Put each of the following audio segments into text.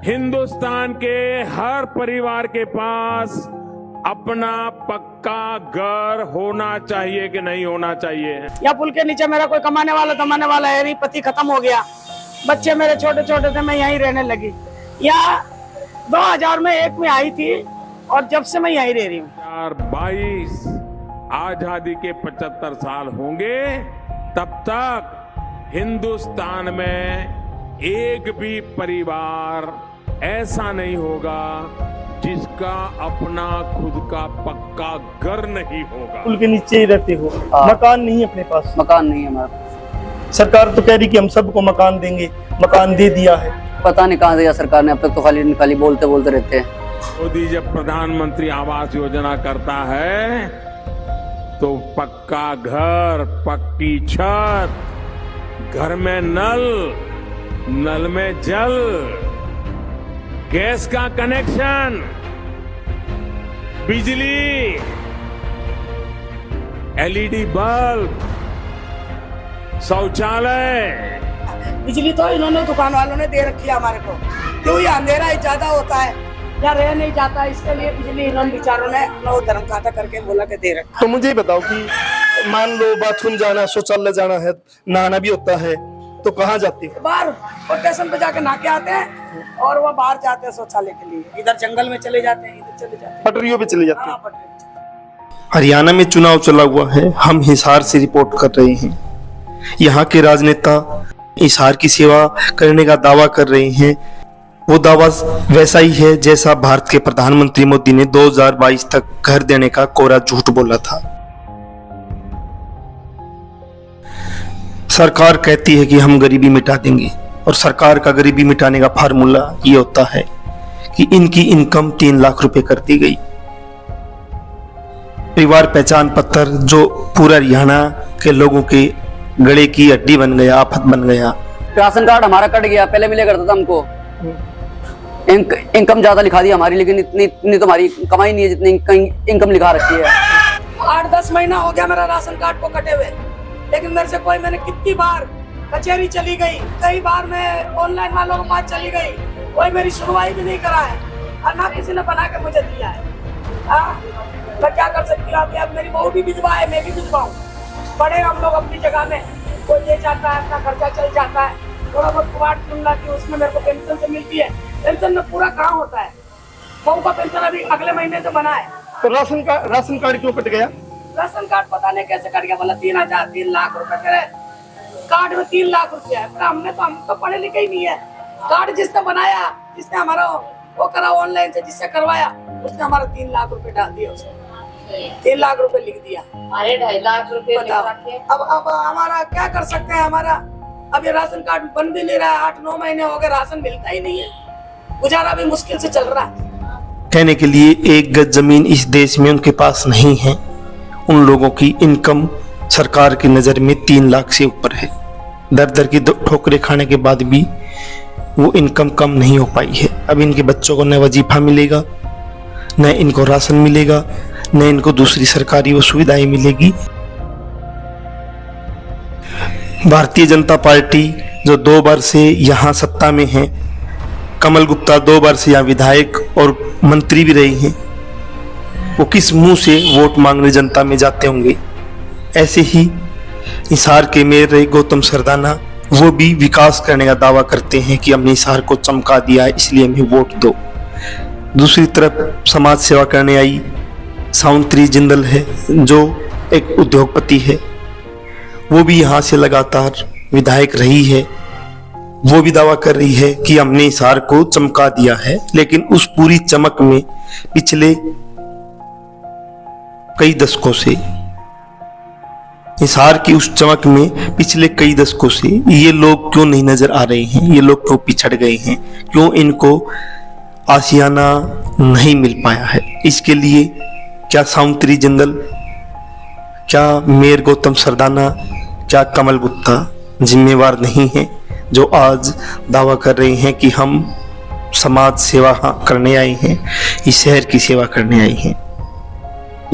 हिंदुस्तान के हर परिवार के पास अपना पक्का घर होना चाहिए कि नहीं होना चाहिए। या पुल के नीचे मेरा कोई कमाने वाला है नहीं, पति खत्म हो गया, बच्चे मेरे छोटे छोटे थे, मैं यहीं रहने लगी। या 2001 में आई थी और जब से मैं यहीं रह रही हूँ। 2022 आजादी के 75 साल होंगे, तब तक हिंदुस्तान में एक भी परिवार ऐसा नहीं होगा जिसका अपना खुद का पक्का घर नहीं होगा। पुल के नीचे ही रहते हो, मकान नहीं है अपने पास? मकान नहीं है हमारा। सरकार तो कह रही कि हम सबको मकान देंगे, मकान दे दिया है। पता नहीं कहाँ दिया सरकार ने, अब तक तो खाली बोलते बोलते रहते हैं। मोदी जब प्रधानमंत्री आवास योजना करता है तो पक्का घर, पक्की छत, घर में नल, नल में जल, गैस का कनेक्शन, बिजली, एलईडी बल्ब, शौचालय। बिजली तो इन्होंने दुकान वालों ने दे रखी है हमारे को, क्यों ये अंधेरा ही ज्यादा होता है या रह नहीं जाता, इसके लिए बिजली इन्होंने बेचारों ने अपना धर्म खाता करके बोला के दे रखा। तो मुझे बताओ कि मान लो बाथरूम जाना, शौचालय जाना है, नहाना भी होता है, तो कहाँ जाती है? बाहर स्टेशन पे जाके नहा के आते हैं और वो बाहर जाते हैं शौचालय के लिए, इधर जंगल में चले जाते हैं, इधर चले जाते हैं, पटरियों पे चले जाते हैं। हाँ, पटरी पे चले। हरियाणा में चुनाव चला हुआ है, हम हिसार से रिपोर्ट कर रहे हैं। यहाँ के राजनेता हिसार की सेवा करने का दावा कर रहे हैं। वो दावा वैसा ही है जैसा भारत के प्रधानमंत्री मोदी ने 2022 तक घर देने का कोरा झूठ बोला था। सरकार कहती है कि हम गरीबी मिटा देंगे, और सरकार का गरीबी मिटाने का फार्मूला ये होता है कि इनकी इनकम 3 लाख रुपए कर दी गई। परिवार पहचान पत्र जो पूरा हरियाणा के लोगों के गले की हड्डी बन गया, आफत बन गया। राशन कार्ड हमारा कट गया, पहले मिले करता था हमको। इनकम ज्यादा लिखा दी हमारी, लेकिन इतनी तो हमारी कमाई नहीं है जितनी इनकम लिखा रखी है। 8-10 महीना हो गया मेरा राशन कार्ड को कटे हुए, लेकिन मेरे से मैंने कितनी बार कचहरी चली गई, कई बार मैं ऑनलाइन वालों के पास चली गई, कोई मेरी सुनवाई भी नहीं करा है और ना किसी ने बना के मुझे दिया है। मैं क्या कर सकती हूँ? अब मेरी बहू भी विधवा है, मैं भी विधवा हूँ, बड़े हम लोग अपनी जगह में, कोई ले जाता है, अपना खर्चा चल जाता है, थोड़ा बहुत कुवाड़ चुनना की उसमें मेरे को पेंशन से मिलती है, पेंशन में पूरा काम होता है। बहू का पेंशन अभी अगले महीने से बना है। तो राशन कार्ड क्यों कट गया? राशन कार्ड पता नहीं कैसे कट गया, बोला 3 लाख रुपए तेरे कार्ड में 3 लाख रुपया है, पर हम तो पढ़े लिखे ही नहीं है। कार्ड जिसने बनाया, जिसने हमारा वो करा ऑनलाइन से, जिससे करवाया, उसने हमारा 3 लाख रुपए डाल दिया, उसने 3 लाख रुपए लिख दिया। अरे 2.5 लाख रुपए अब हमारा क्या कर सकते हैं? हमारा अब ये राशन कार्ड बन भी नहीं रहा है, 8-9 महीने हो गए, राशन मिलता ही नहीं है, गुजारा भी मुश्किल से चल रहा है। कहने के लिए 1 गज जमीन इस देश में उनके पास नहीं है। उन लोगों की इनकम सरकार की नजर में 3 लाख से ऊपर है। दर दर की ठोकरें खाने के बाद भी वो इनकम कम नहीं हो पाई है। अब इनके बच्चों को न वजीफा मिलेगा, न इनको राशन मिलेगा, न इनको दूसरी सरकारी वो सुविधाएं मिलेगी। भारतीय जनता पार्टी जो 2 बार से यहाँ सत्ता में है, कमल गुप्ता 2 बार से यहाँ विधायक और मंत्री भी रहे हैं, वो किस मुंह से वोट मांगने जनता में जाते होंगे। ऐसे ही हिसार के मेयर रहे गौतम सरदाना, वो भी विकास करने का दावा करते हैं कि हमने हिसार को चमका दिया, इसलिए हमें वोट दो। दूसरी तरफ समाज सेवा करने आई सावित्री जिंदल है, जो एक उद्योगपति है, वो भी यहाँ से लगातार विधायक रही है। वो भी दावा कर रही है कि हमने हिसार को चमका दिया है, लेकिन उस पूरी चमक में पिछले कई दशकों से, हिसार की उस चमक में पिछले कई दशकों से ये लोग क्यों नहीं नजर आ रहे हैं? ये लोग क्यों पिछड़ गए हैं? क्यों इनको आशियाना नहीं मिल पाया है? इसके लिए क्या सावित्री जिंदल, क्या मेयर गौतम सरदाना, क्या कमल गुप्ता जिम्मेवार नहीं है, जो आज दावा कर रहे हैं कि हम समाज सेवा करने आए हैं, इस शहर की सेवा करने आए हैं?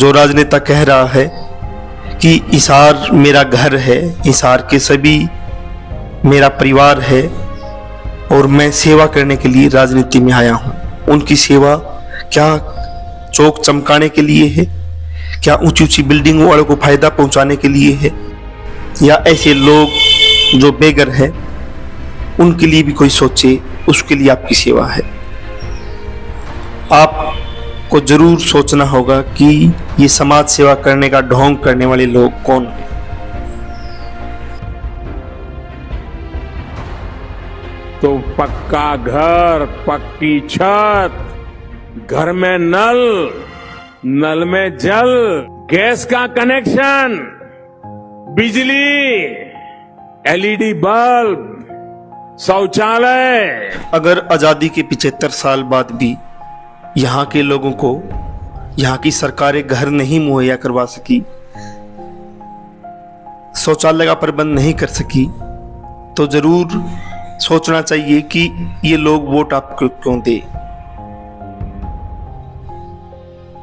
जो राजनेता कह रहा है कि हिसार मेरा घर है, हिसार के सभी मेरा परिवार है, और मैं सेवा करने के लिए राजनीति में आया हूँ। उनकी सेवा क्या चौक चमकाने के लिए है, क्या ऊंची ऊंची बिल्डिंगों वालों को फायदा पहुंचाने के लिए है, या ऐसे लोग जो बेघर है उनके लिए भी कोई सोचे, उसके लिए आपकी सेवा है। आपको जरूर सोचना होगा कि ये समाज सेवा करने का ढोंग करने वाले लोग कौन हैं। तो पक्का घर, पक्की छत, घर में नल, नल में जल, गैस का कनेक्शन, बिजली, एलईडी बल्ब, शौचालय। अगर आजादी के 75 साल बाद भी यहाँ के लोगों को यहाँ की सरकारें घर नहीं मुहैया करवा सकी, शौचालय का प्रबंध नहीं कर सकी, तो जरूर सोचना चाहिए कि ये लोग वोट आपको क्यों दे।